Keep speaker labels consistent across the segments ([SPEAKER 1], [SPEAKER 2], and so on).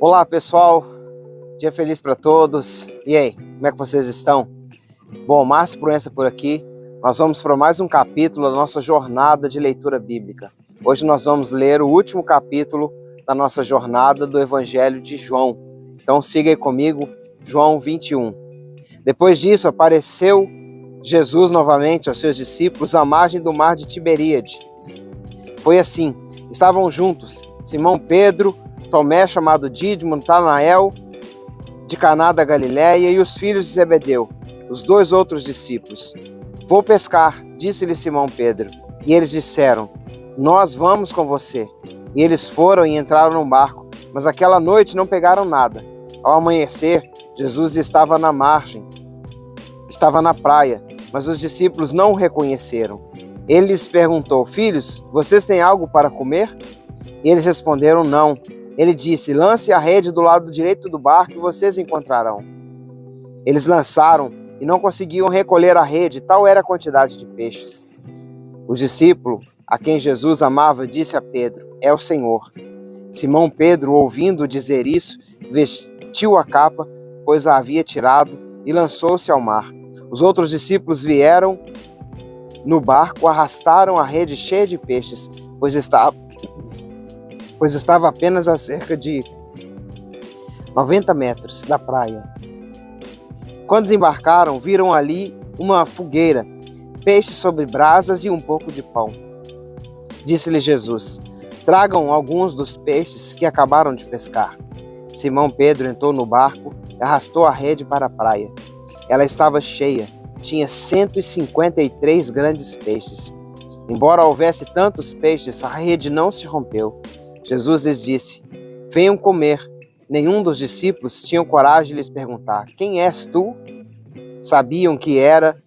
[SPEAKER 1] Olá pessoal, dia feliz para todos. E aí, como é que vocês estão? Bom, Márcio Proença por aqui. Nós vamos para mais um capítulo da nossa jornada de leitura bíblica. Hoje nós vamos ler o último capítulo da nossa jornada do Evangelho de João. Então siga aí comigo, João 21. Depois disso apareceu Jesus novamente aos seus discípulos à margem do mar de Tiberíades. Foi assim, estavam juntos Simão Pedro, Tomé, chamado Dídimo, Natanael, de Caná da Galiléia, e os filhos de Zebedeu, os dois outros discípulos. Vou pescar, disse-lhe Simão Pedro. E eles disseram, nós vamos com você. E eles foram e entraram no barco, mas aquela noite não pegaram nada. Ao amanhecer, Jesus estava na margem, estava na praia, mas os discípulos não o reconheceram. Ele lhes perguntou, filhos, vocês têm algo para comer? E eles responderam, não. Ele disse, lance a rede do lado direito do barco e vocês encontrarão. Eles lançaram e não conseguiam recolher a rede, tal era a quantidade de peixes. O discípulo, a quem Jesus amava, disse a Pedro, é o Senhor. Simão Pedro, ouvindo dizer isso, vestiu a capa, pois a havia tirado, e lançou-se ao mar. Os outros discípulos vieram no barco, arrastaram a rede cheia de peixes, pois estava apenas a cerca de 90 metros da praia. Quando desembarcaram, viram ali uma fogueira, peixes sobre brasas e um pouco de pão. Disse-lhe Jesus, tragam alguns dos peixes que acabaram de pescar. Simão Pedro entrou no barco e arrastou a rede para a praia. Ela estava cheia, tinha 153 grandes peixes. Embora houvesse tantos peixes, a rede não se rompeu. Jesus lhes disse, venham comer. Nenhum dos discípulos tinha coragem de lhes perguntar, quem és tu? Sabiam que era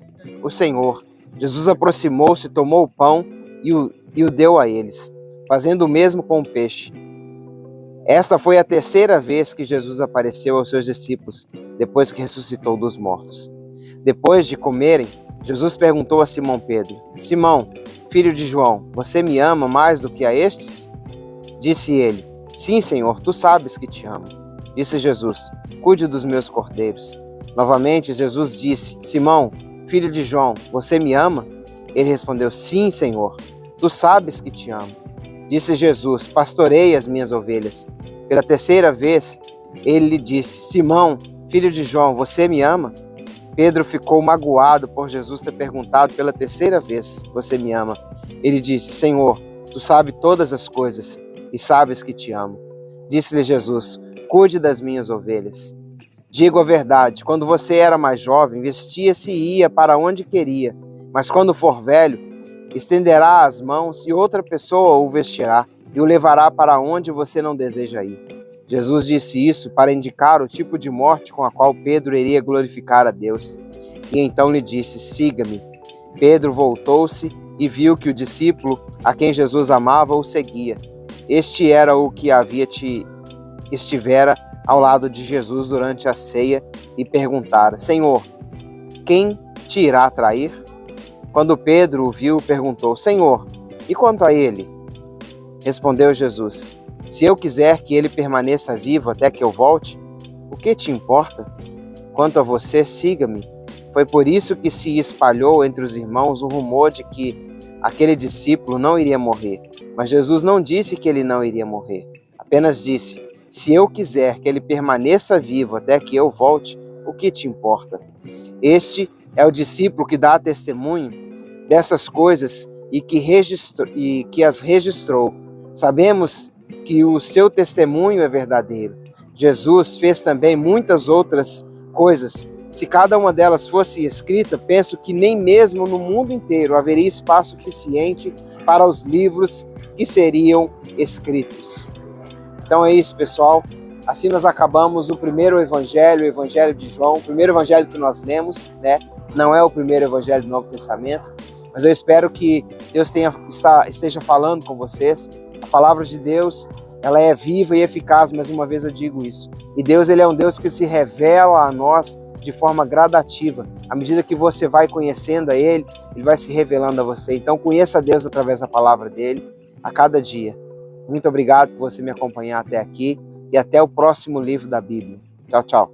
[SPEAKER 1] o Senhor. Jesus aproximou-se, tomou o pão e o deu a eles, fazendo o mesmo com o peixe. Esta foi a terceira vez que Jesus apareceu aos seus discípulos, depois que ressuscitou dos mortos. Depois de comerem, Jesus perguntou a Simão Pedro, Simão, filho de João, você me ama mais do que a estes? Disse ele, sim, Senhor, tu sabes que te amo. Disse Jesus, cuide dos meus cordeiros. Novamente, Jesus disse, Simão, filho de João, você me ama? Ele respondeu, sim, Senhor, tu sabes que te amo. Disse Jesus, pastorei as minhas ovelhas. Pela terceira vez, ele lhe disse, Simão, filho de João, você me ama? Pedro ficou magoado por Jesus ter perguntado pela terceira vez, você me ama? Ele disse, Senhor, tu sabes todas as coisas e sabes que te amo. Disse-lhe Jesus, cuide das minhas ovelhas. Digo a verdade, quando você era mais jovem, vestia-se e ia para onde queria, mas quando for velho, estenderá as mãos e outra pessoa o vestirá e o levará para onde você não deseja ir. Jesus disse isso para indicar o tipo de morte com a qual Pedro iria glorificar a Deus. E então lhe disse, siga-me. Pedro voltou-se e viu que o discípulo a quem Jesus amava o seguia. Este era o que estivera ao lado de Jesus durante a ceia e perguntara, Senhor, quem te irá trair? Quando Pedro o viu, perguntou, Senhor, e quanto a ele? Respondeu Jesus, se eu quiser que ele permaneça vivo até que eu volte, o que te importa? Quanto a você, siga-me. Foi por isso que se espalhou entre os irmãos o rumor de que aquele discípulo não iria morrer. Mas Jesus não disse que ele não iria morrer. Apenas disse, se eu quiser que ele permaneça vivo até que eu volte, o que te importa? Este é o discípulo que dá testemunho dessas coisas e que as registrou. Sabemos que o seu testemunho é verdadeiro. Jesus fez também muitas outras coisas. Se cada uma delas fosse escrita, penso que nem mesmo no mundo inteiro haveria espaço suficiente para os livros que seriam escritos. Então é isso, pessoal. Assim nós acabamos o primeiro evangelho, o Evangelho de João, o primeiro evangelho que nós lemos, né? Não é o primeiro evangelho do Novo Testamento, mas eu espero que Deus esteja falando com vocês. A palavra de Deus, ela é viva e eficaz, mais uma vez eu digo isso. E Deus, ele é um Deus que se revela a nós de forma gradativa. À medida que você vai conhecendo a Ele, Ele vai se revelando a você. Então conheça a Deus através da palavra dele a cada dia. Muito obrigado por você me acompanhar até aqui. e até o próximo livro da Bíblia. Tchau, tchau.